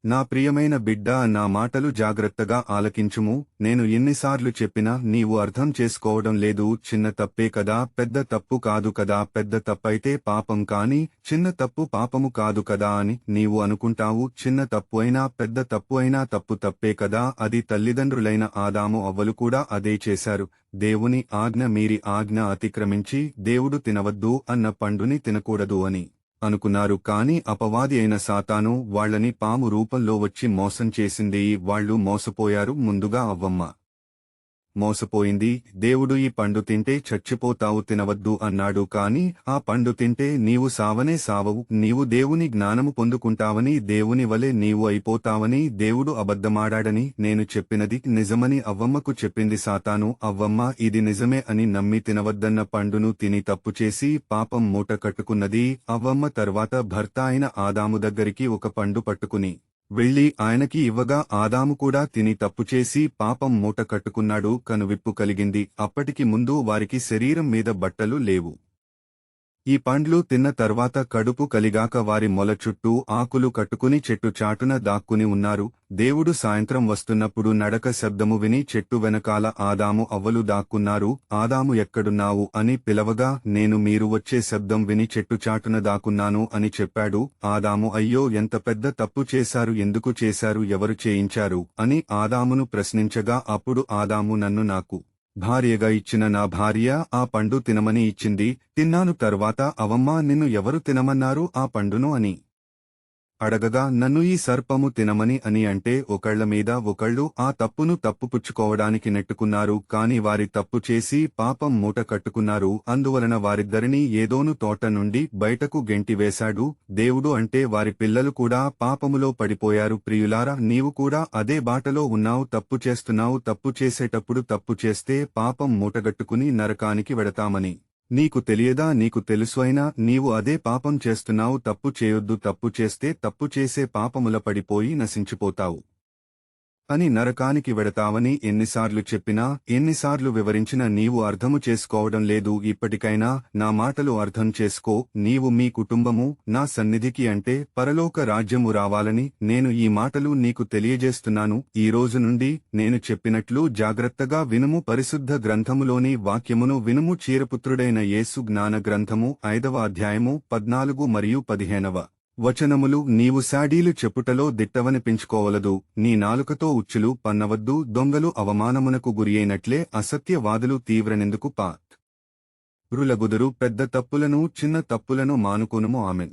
నా ప్రియమైన బిడ్డా, నా మాటలు జాగ్రత్తగా ఆలకించుము. నేను ఎన్నిసార్లు చెప్పినా నీవు అర్థం చేసుకోవడం లేదు. చిన్న తప్పే కదా, పెద్ద తప్పు కాదు కదా, పెద్ద తప్పైతే పాపం కాని చిన్న తప్పు పాపము కాదు కదా అని నీవు అనుకుంటావు. చిన్న తప్పు అయినా పెద్ద తప్పు అయినా తప్పు తప్పే కదా. అది తల్లిదండ్రులైన ఆదాము అవ్వలు కూడా అదే చేశారు. దేవుని ఆజ్ఞ మీరి ఆజ్ఞ అతిక్రమించి దేవుడు తినవద్దు అన్న పండుని తినకూడదు అని అనుకున్నారు. కాని అపవాది అయిన సాతాను వాళ్లని పాము రూపంలో వచ్చి మోసం చేసింది. వాళ్లు మోసపోయారు. ముందుగా అవ్వమ్మ మోసపోయింది. దేవుడు ఈ పండు తింటే చచ్చిపోతావు, తినవద్దు అన్నాడు. కాని ఆ పండు తింటే నీవు సావనే సావవు, నీవు దేవుని జ్ఞానము పొందుకుంటావని, దేవుని వలె నీవు అయిపోతావని దేవుడు అబద్ధమాడాడని నేను చెప్పినది నిజమని అవ్వమ్మకు చెప్పింది సాతాను. అవ్వమ్మ ఇది నిజమే అని నమ్మి తినవద్దన్న పండును తిని తప్పుచేసి పాపం మూట కట్టుకున్నది. అవ్వమ్మ తర్వాత భర్త అయిన ఆదాము దగ్గరికి ఒక పండు పట్టుకుని వెళ్లి ఆయనకి ఇవ్వగా ఆదాము కూడా తిని తప్పుచేసి పాపం మూట కట్టుకున్నాడు. కనువిప్పు కలిగింది. అప్పటికి ముందు వారికి శరీరం మీద బట్టలు లేవు. ఈ పండ్లు తిన్న తర్వాత కడుపు కలిగాక వారి మొల చుట్టూ ఆకులు కట్టుకుని చెట్టు చాటున దాక్కుని ఉన్నారు. దేవుడు సాయంత్రం వస్తున్నప్పుడు నడక శబ్దము విని చెట్టు వెనకాల ఆదాము అవ్వలు దాక్కున్నారు. ఆదాము ఎక్కడున్నావు అని పిలవగా నేను మీరు వచ్చే శబ్దం విని చెట్టు చాటున దాక్కున్నాను అని చెప్పాడు. ఆదాము అయ్యో ఎంత పెద్ద తప్పు చేశారు, ఎందుకు చేశారు, ఎవరు చేయించారు అని ఆదామును ప్రశ్నించగా అప్పుడు ఆదాము నన్ను నాకు భార్యగా ఇచ్చిన నా భార్య ఆ పండు తినమని ఇచ్చింది, తిన్నాను. తర్వాత అవమ్మా నిన్ను ఎవరు తినమన్నారు ఆ పండును అని అడగగా నన్ను ఈ సర్పము తినమని అని అంటే ఒకళ్ల మీద ఒకళ్ళు ఆ తప్పును తప్పుపుచ్చుకోవడానికి నెట్టుకున్నారు. కాని వారి తప్పు చేసి పాపం మూట కట్టుకున్నారు. అందువలన వారిద్దరినీ ఏదోను తోట నుండి బయటకు గెంటివేశాడు. దేవుడు అంటే వారి పిల్లలు కూడా పాపములో పడిపోయారు. ప్రియులారా, నీవు కూడా అదే బాటలో ఉన్నావు. తప్పు చేస్తున్నావు. తప్పు చేసేటప్పుడు తప్పు చేస్తే పాపం మూటగట్టుకుని నరకానికి వెడతామని నీకు తెలియదా? నీకు తెలుసు అయినా నీవు అదే పాపం చేస్తున్నావు. తప్పు చేయొద్దు. తప్పు చేస్తే తప్పు చేసే పాపముల పడిపోయి నశించిపోతావు అని నరకానికి వెడతావని ఎన్నిసార్లు చెప్పినా, ఎన్నిసార్లు వివరించినా నీవు అర్థము చేసుకోవడం లేదు. ఇప్పటికైనా నా మాటలు అర్థం చేసుకో. నీవు మీ కుటుంబము నా సన్నిధికి అంటే పరలోక రాజ్యము రావాలని నేను ఈ మాటలు నీకు తెలియజేస్తున్నాను. ఈ రోజు నుండి నేను చెప్పినట్లు జాగ్రత్తగా వినుము. పరిశుద్ధ గ్రంథములోని వాక్యమును వినుము. చీరపుత్రుడైన యేసు జ్ఞాన గ్రంథము 5వ అధ్యాయము 14 మరియు 15వ వచనములు. నీవు శాడీలు చెప్పుటలో దిట్టవనిపించుకోవలదు. నీ నాలుకతో ఉచ్చులు పన్నవద్దు. దొంగలు అవమానమునకు గురియైనట్లే అసత్యవాదులు తీవ్రనెందుకు రులగుదురు. పెద్ద తప్పులను చిన్న తప్పులను మానుకొనుము. ఆమెన్.